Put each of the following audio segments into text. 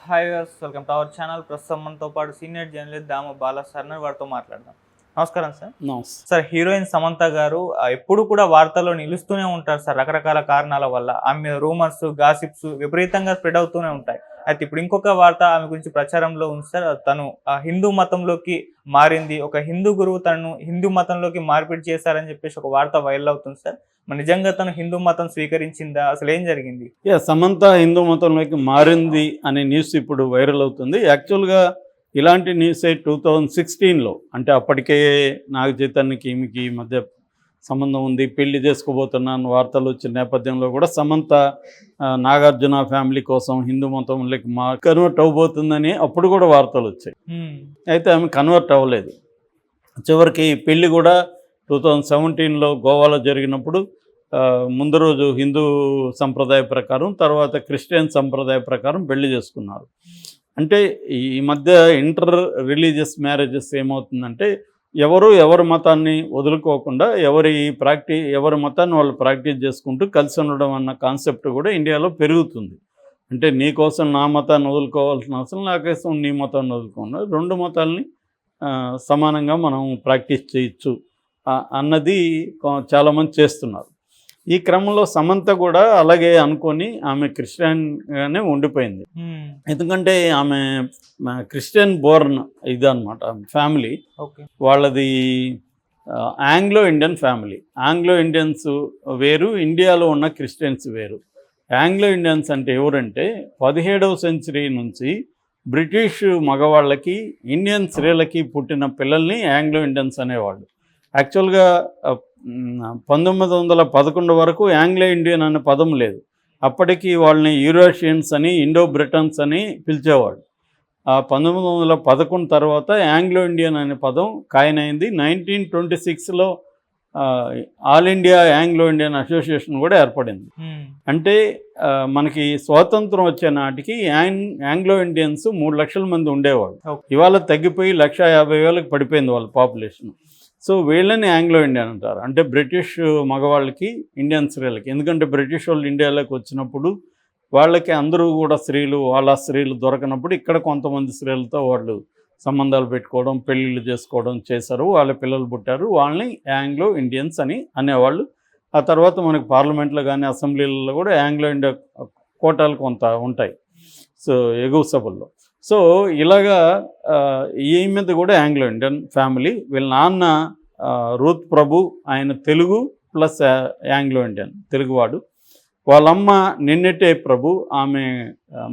Hi viewers, welcome to our channel. ప్రస్తుతం మనతో పాటు సీనియర్ జర్నలిస్ట్ దామ బాలా సార్ వారితో మాట్లాడదాం. నమస్కారం సార్. నమస్తే సార్, హీరోయిన్ సమంత గారు ఎప్పుడు కూడా వార్తల్లో నిలుస్తూనే ఉంటారు సార్. రకరకాల కారణాల వల్ల ఆమె మీద రూమర్స్, గాసిప్స్ విపరీతంగా స్ప్రెడ్ అవుతూనే ఉంటాయి. అయితే ఇప్పుడు ఇంకొక వార్త ఆమె గురించి ప్రచారంలో ఉంది సార్. తను హిందూ మతంలోకి మారింది, ఒక హిందూ గురువు తనను హిందూ మతంలోకి మార్పిడి చేశారని చెప్పేసి ఒక వార్త వైరల్ అవుతుంది సార్. మరి నిజంగా తను హిందూ మతం స్వీకరించిందా, అసలు ఏం జరిగింది? సమంత హిందూ మతంలోకి మారింది అనే న్యూస్ ఇప్పుడు వైరల్ అవుతుంది. యాక్చువల్గా ఇలాంటి న్యూసే 2016లో, అంటే అప్పటికే నాగ చైతన్యకి ఈమెకి మధ్య సంబంధం ఉంది, పెళ్లి చేసుకోబోతున్నాను వార్తలు వచ్చిన నేపథ్యంలో కూడా సమంత నాగార్జున ఫ్యామిలీ కోసం హిందూ మతంలోకి కన్వర్ట్ అవ్వబోతుందని అప్పుడు కూడా వార్తలు వచ్చాయి. అయితే ఆమె కన్వర్ట్ అవ్వలేదు. చివరికి పెళ్లి కూడా 2017లో గోవాలో జరిగినప్పుడు ముందు రోజు హిందూ సంప్రదాయ ప్రకారం, తర్వాత క్రిస్టియన్ సంప్రదాయ ప్రకారం పెళ్లి చేసుకున్నారు. అంటే ఈ మధ్య ఇంటర్ రిలీజియస్ మ్యారేజెస్ ఏమవుతుందంటే ఎవరి మతాన్ని వదులుకోకుండా ఎవరి మతాన్ని వాళ్ళు ప్రాక్టీస్ చేసుకుంటూ కలిసి ఉండడం అన్న కాన్సెప్ట్ కూడా ఇండియాలో పెరుగుతుంది. అంటే నీ కోసం నా మతాన్ని వదులుకోవాల్సిన అవసరం, నా కోసం నీ మతాన్ని వదులుకోకుండా రెండు మతాల్ని సమానంగా మనం ప్రాక్టీస్ చేయొచ్చు అన్నది చాలామంది చేస్తున్నారు. ఈ క్రమంలో సమంత కూడా అలాగే అనుకొని ఆమె క్రిస్టియన్గానే ఉండిపోయింది. ఎందుకంటే ఆమె క్రిస్టియన్ బోర్న్ ఇదన్నమాట. ఫ్యామిలీ వాళ్ళది Anglo Indian family. Anglo Indians వేరు, ఇండియాలో ఉన్న క్రిస్టియన్స్ వేరు. ఆంగ్లో ఇండియన్స్ అంటే ఎవరంటే 17వ సెంచరీ నుంచి బ్రిటిష్ మగవాళ్ళకి ఇండియన్ స్త్రీలకి పుట్టిన పిల్లల్ని ఆంగ్లో ఇండియన్స్ అనేవాళ్ళు. యాక్చువల్గా 1911 వరకు ఆంగ్లో ఇండియన్ అనే పదం లేదు. అప్పటికి వాళ్ళని యూరోషియన్స్ అని, ఇండో బ్రిటన్స్ అని పిలిచేవాడు. 1911 తర్వాత ఆంగ్లో ఇండియన్ అనే పదం కాయిన్ అయింది. 1926లో all India Anglo Indian association కూడా ఏర్పడింది. అంటే మనకి స్వాతంత్రం వచ్చే నాటికి ఆంగ్లో ఇండియన్స్ 3 లక్షల మంది ఉండేవాళ్ళు. ఇవాళ తగ్గిపోయి 150,000కి పడిపోయింది వాళ్ళ పాపులేషన్. సో వీళ్ళని ఆంగ్లో ఇండియన్ అంటారు. అంటే బ్రిటిష్ మగవాళ్ళకి, ఇండియన్ స్త్రీలకి. ఎందుకంటే బ్రిటిష్ వాళ్ళు ఇండియాలోకి వచ్చినప్పుడు వాళ్ళకి అందరూ కూడా వాళ్ళ స్త్రీలు దొరకనప్పుడు ఇక్కడ కొంతమంది స్త్రీలతో వాళ్ళు సంబంధాలు పెట్టుకోవడం, పెళ్ళిళ్ళు చేసుకోవడం చేశారు. వాళ్ళ పిల్లలు పుట్టారు. వాళ్ళని ఆంగ్లో ఇండియన్స్ అని అనేవాళ్ళు. ఆ తర్వాత మనకి పార్లమెంట్లో కానీ అసెంబ్లీలలో కూడా ఆంగ్లో ఇండియా కోటాలు కొంత ఉంటాయి, సో ఎగువ సభల్లో. సో ఇలాగా ఈ మీద కూడా ఆంగ్లో ఇండియన్ ఫ్యామిలీ. వీళ్ళ నాన్న రూత్ ప్రభు, ఆయన తెలుగు ప్లస్ ఆంగ్లో ఇండియన్, తెలుగువాడు. వాళ్ళమ్మ నిన్నెటే ప్రభు, ఆమె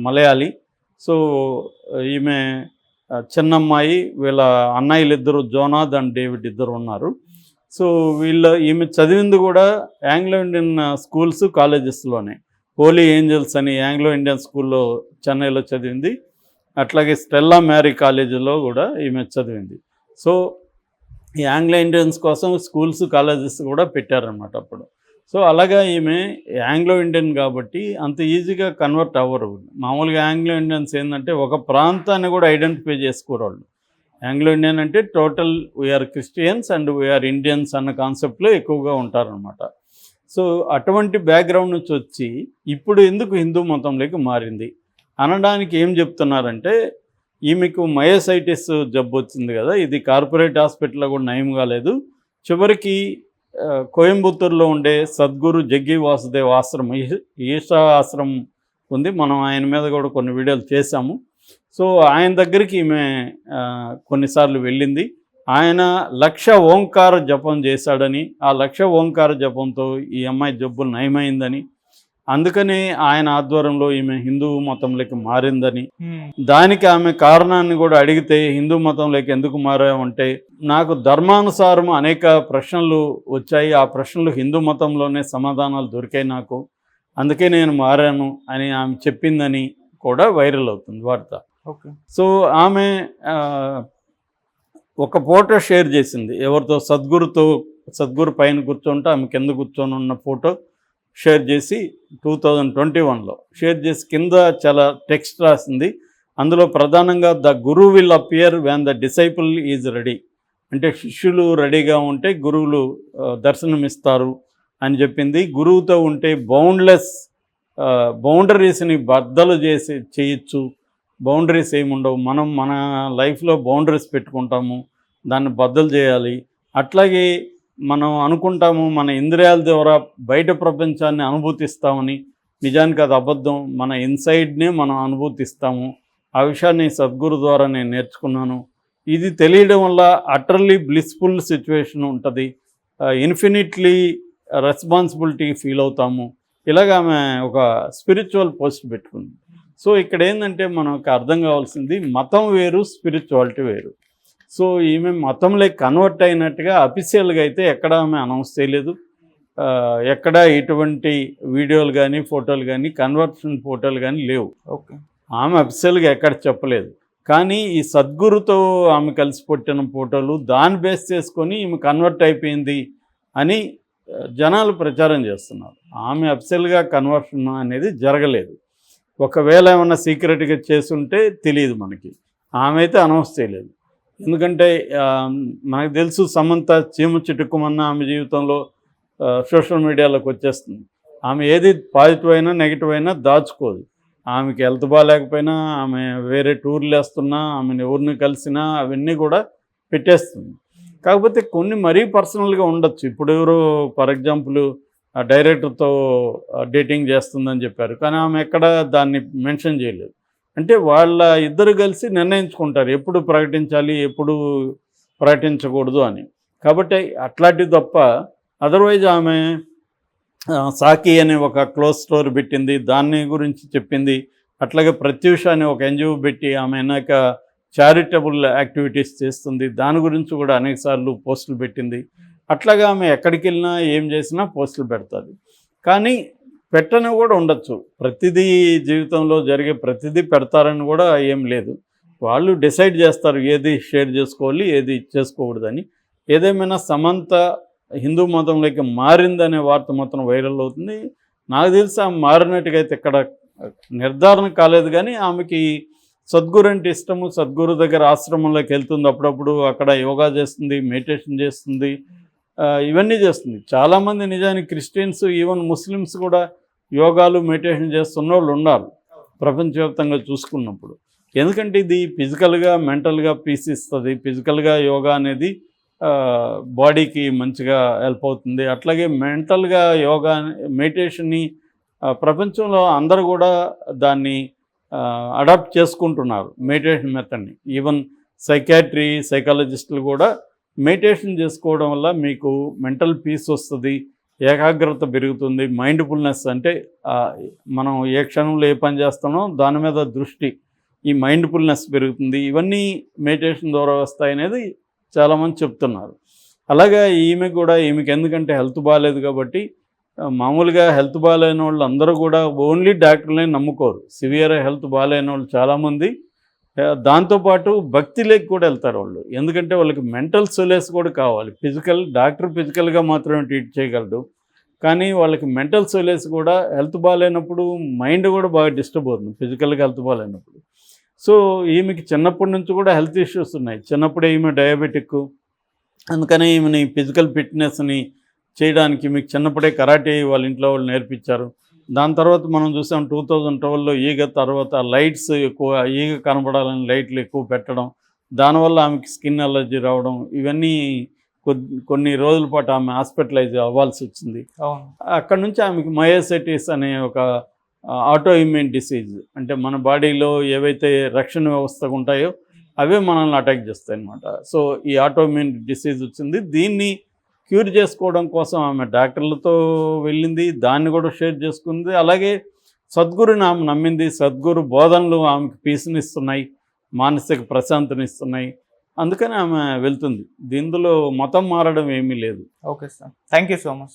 మలయాళీ. సో ఈమె చిన్నమ్మాయి. వీళ్ళ అన్నయ్యలు ఇద్దరు, జోనాథ్ అండ్ డేవిడ్ ఇద్దరు ఉన్నారు. సో ఈమె చదివింది కూడా ఆంగ్లో ఇండియన్ స్కూల్స్, కాలేజెస్లోనే. హోలీ ఏంజల్స్ అని ఆంగ్లో ఇండియన్ స్కూల్లో చెన్నైలో చదివింది. అట్లాగే స్టెల్లా మ్యారీ కాలేజీలో కూడా ఈమె చదివింది. సో ఈ ఆంగ్లో ఇండియన్స్ కోసం స్కూల్స్, కాలేజెస్ కూడా పెట్టారనమాట అప్పుడు. సో అలాగా ఈమె ఆంగ్లో ఇండియన్ కాబట్టి అంత ఈజీగా కన్వర్ట్ అవ్వరు. మామూలుగా ఆంగ్లో ఇండియన్స్ ఏంటంటే ఒక ప్రాంతాన్ని కూడా ఐడెంటిఫై చేసుకోరు వాళ్ళు. ఆంగ్లో ఇండియన్ అంటే total we are Christians and we are Indians అన్న కాన్సెప్ట్లో ఎక్కువగా ఉంటారనమాట. సో అటువంటి బ్యాక్గ్రౌండ్ నుంచి వచ్చి ఇప్పుడు ఎందుకు హిందూ మతంలోకి మారింది అనడానికి ఏం చెప్తున్నారంటే, ఈమెకు మయోసైటిస్ జబ్బు వచ్చింది కదా, ఇది కార్పొరేట్ హాస్పిటల్లో కూడా నయం కాలేదు. చివరికి కోయంబత్తూరులో ఉండే సద్గురు జగ్గి వాసుదేవ్ ఆశ్రమం, ఈశా ఆశ్రమం ఉంది. మనం ఆయన మీద కూడా కొన్ని వీడియోలు చేశాము. సో ఆయన దగ్గరికి ఈమె కొన్నిసార్లు వెళ్ళింది. ఆయన 1,00,000 ఓంకార జపం చేశాడని, ఆ 1,00,000 ఓంకార జపంతో ఈ అమ్మాయి జబ్బు నయమైందని, అందుకనే ఆయన ఆధ్వర్యంలో ఈమె హిందూ మతంలోకి మారిందని, దానికి ఆమె కారణాన్ని కూడా అడిగితే హిందూ మతంలోకి ఎందుకు మారామంటే, నాకు ధర్మానుసారం అనేక ప్రశ్నలు వచ్చాయి, ఆ ప్రశ్నలు హిందూ మతంలోనే సమాధానాలు దొరికాయి నాకు, అందుకే నేను మారాను అని ఆమె చెప్పిందని కూడా వైరల్ అవుతుంది వార్త. సో ఆమె ఒక ఫోటో షేర్ చేసింది ఎవరితో, సద్గురు పైన కూర్చోంటే ఆమె కింద కూర్చొని ఉన్న ఫోటో షేర్ చేసి 2021లో షేర్ చేసి కింద చాలా టెక్స్ట్ రాసింది. అందులో ప్రధానంగా the Guru will appear van the disciple is ready. అంటే శిష్యులు రెడీగా ఉంటే గురువులు దర్శనమిస్తారు అని చెప్పింది. గురువుతో ఉంటే బౌండరీస్ని బద్దలు చేయొచ్చు బౌండరీస్ ఏమి ఉండవు. మనం మన లైఫ్లో బౌండరీస్ పెట్టుకుంటాము, దాన్ని బద్దలు చేయాలి. అట్లాగే మనం అనుకుంటాము మన ఇంద్రియాల ద్వారా బయట ప్రపంచాన్ని అనుభూతిస్తామని, నిజానికి అది అబద్ధం. మన ఇన్సైడ్నే మనం అనుభూతిస్తాము. ఆ విషయాన్ని సద్గురు ద్వారా నేను నేర్చుకున్నాను. ఇది తెలియడం వల్ల అటర్లీ బ్లిస్ఫుల్ సిచ్యువేషన్ ఉంటుంది, ఇన్ఫినిట్లీ రెస్పాన్సిబిలిటీ ఫీల్ అవుతాము. ఇలాగ ఆమె ఒక స్పిరిచువల్ పోస్ట్ పెట్టుకుంది. సో ఇక్కడ ఏంటంటే మనకు అర్థం కావాల్సింది మతం వేరు, స్పిరిచువాలిటీ వేరు. సో ఈమె మతంలోకి కన్వర్ట్ అయినట్టుగా అఫీషియల్గా అయితే ఎక్కడ ఆమె అనౌన్స్ చేయలేదు. ఎక్కడ ఎటువంటి వీడియోలు కానీ ఫోటోలు కానీ కన్వర్షన్ ఫోటోలు కానీ లేవు. ఓకే, ఆమె అఫీషియల్గా ఎక్కడ చెప్పలేదు. కానీ ఈ సద్గురుతో ఆమె కలిసి పుట్టిన ఫోటోలు దాన్ని బేస్ చేసుకొని ఈమె కన్వర్ట్ అయిపోయింది అని జనాలు ప్రచారం చేస్తున్నారు. ఆమె అఫీషియల్గా కన్వర్షన్ అనేది జరగలేదు. ఒకవేళ ఏమన్నా సీక్రెట్గా చేసుంటే తెలియదు మనకి. ఆమె అయితే అనౌన్స్ చేయలేదు. ఎందుకంటే మనకు తెలుసు సమంత చీమ చిటుక్కుమన్న ఆమె జీవితంలో సోషల్ మీడియాలోకి వచ్చేస్తుంది. ఆమె ఏది పాజిటివ్ అయినా నెగిటివ్ అయినా దాచుకోదు. ఆమెకి హెల్త్ బాగాలేకపోయినా, ఆమె వేరే టూర్లు వేస్తున్నా, ఆమెను ఎవరిని కలిసినా అవన్నీ కూడా పెట్టేస్తుంది. కాకపోతే కొన్ని మరీ పర్సనల్గా ఉండొచ్చు. ఇప్పుడు ఎవరో ఫర్ ఎగ్జాంపుల్ డైరెక్టర్తో డేటింగ్ చేస్తుందని చెప్పారు, కానీ ఆమె ఎక్కడ దాన్ని మెన్షన్ చేయలేదు. అంటే వాళ్ళ ఇద్దరు కలిసి నిర్ణయించుకుంటారు ఎప్పుడు ప్రకటించాలి, ఎప్పుడు ప్రకటించకూడదు అని. కాబట్టి అట్లాంటివి తప్ప అదర్వైజ్ ఆమె సాకి అనే ఒక క్లోజ్ స్టోర్ పెట్టింది, దాన్ని గురించి చెప్పింది. అట్లాగే ప్రత్యూష అనే ఒక ఎన్జిఓ పెట్టి ఆమె అనేక చారిటబుల్ యాక్టివిటీస్ చేస్తుంది, దాని గురించి కూడా అనేకసార్లు పోస్టులు పెట్టింది. అట్లాగా ఆమె ఎక్కడికి వెళ్ళినా ఏం చేసినా పోస్టులు పెడుతుంది. కానీ పెట్టని కూడా ఉండొచ్చు. ప్రతిదీ జీవితంలో జరిగే ప్రతిదీ పెడతారని కూడా ఏం లేదు. వాళ్ళు డిసైడ్ చేస్తారు ఏది షేర్ చేసుకోవాలి, ఏది చేసుకోకూడదని. ఏదేమైనా సమంత హిందూ మతంలోకి మారిందనే వార్త మాత్రం వైరల్ అవుతుంది. నాకు తెలిసి ఆమె మారినట్టుగా అయితే ఇక్కడ నిర్ధారణ కాలేదు, కానీ ఆమెకి సద్గురు అంటే ఇష్టము. సద్గురు దగ్గర ఆశ్రమంలోకి వెళ్తుంది, అప్పుడప్పుడు అక్కడ యోగా చేస్తుంది, మెడిటేషన్ చేస్తుంది, ఇవన్నీ చేస్తుంది. చాలామంది నిజానికి క్రిస్టియన్స్, ఈవెన్ ముస్లిమ్స్ కూడా యోగాలు మెడిటేషన్ చేస్తున్న వాళ్ళు ఉన్నారు ప్రపంచవ్యాప్తంగా చూసుకున్నప్పుడు. ఎందుకంటే ఇది ఫిజికల్గా మెంటల్గా పీస్ ఇస్తుంది. ఫిజికల్గా యోగా అనేది బాడీకి మంచిగా హెల్ప్ అవుతుంది. అట్లాగే మెంటల్గా యోగా మెడిటేషన్ని ప్రపంచంలో అందరూ కూడా దాన్ని అడాప్ట్ చేసుకుంటున్నారు, మెడిటేషన్ మెథడ్ని. ఈవెన్ సైకాలజిస్టులు కూడా మెడిటేషన్ చేసుకోవడం వల్ల మీకు మెంటల్ పీస్ వస్తుంది, ఏకాగ్రత పెరుగుతుంది, మైండ్ఫుల్నెస్ అంటే మనం ఏ క్షణంలో ఏ పని చేస్తామో దాని మీద దృష్టి, ఈ మైండ్ఫుల్నెస్ పెరుగుతుంది. ఇవన్నీ మెడిటేషన్ ద్వారా వస్తాయనేది చాలామంది చెప్తున్నారు. అలాగే ఈమెకి ఎందుకంటే హెల్త్ బాగాలేదు కాబట్టి, మామూలుగా హెల్త్ బాగాలేని వాళ్ళు అందరూ కూడా ఓన్లీ డాక్టర్లనే నమ్ముకోరు. సివియర్ హెల్త్ బాగాలేని వాళ్ళు చాలామంది దాంతోపాటు భక్తిలోకి కూడా వెళ్తారు వాళ్ళు. ఎందుకంటే వాళ్ళకి మెంటల్ సొలేస్ కూడా కావాలి. డాక్టర్ ఫిజికల్గా మాత్రమే ట్రీట్ చేయగలడు, కానీ వాళ్ళకి మెంటల్ సొలేస్ కూడా హెల్త్ బాగాలేనప్పుడు మైండ్ కూడా బాగా డిస్టర్బ్ అవుతుంది ఫిజికల్గా హెల్త్ బాగాలేనప్పుడు. సో ఈమెకి చిన్నప్పటి నుంచి కూడా హెల్త్ ఇష్యూస్ ఉన్నాయి. చిన్నప్పుడే ఈమె డయాబెటిక్, అందుకని ఈమెని ఫిజికల్ ఫిట్నెస్ని చేయడానికి మీకు చిన్నప్పుడే కరాటే వాళ్ళ ఇంట్లో వాళ్ళు నేర్పించారు. దాని తర్వాత మనం చూసాం 2012లో ఈగ తర్వాత లైట్స్ ఎక్కువ, ఈగ కనబడాలని లైట్లు ఎక్కువ పెట్టడం, దానివల్ల ఆమెకి స్కిన్ అలర్జీ రావడం, ఇవన్నీ కొన్ని రోజుల పాటు ఆమె హాస్పిటలైజ్ అవ్వాల్సి వచ్చింది. అక్కడ నుంచి ఆమెకి మయోసైటిస్ అనే ఒక ఆటో ఇమ్యూన్ డిసీజ్, అంటే మన బాడీలో ఏవైతే రక్షణ వ్యవస్థ ఉంటాయో అవే మనల్ని అటాక్ చేస్తాయి అన్నమాట. సో ఈ ఆటో ఇమ్యూన్ డిసీజ్ వచ్చింది. దీన్ని క్యూర్ చేసుకోవడం కోసం ఆమె డాక్టర్లతో వెళ్ళింది, దాన్ని కూడా షేర్ చేసుకుంది. అలాగే సద్గురుని ఆమె నమ్మింది. సద్గురు బోధనలు ఆమెకు పీస్ని ఇస్తున్నాయి, మానసిక ప్రశాంతని ఇస్తున్నాయి. అందుకని ఆమె వెళ్తుంది. దీనిలో మతం మారడం ఏమీ లేదు. Okay sir, thank you so much.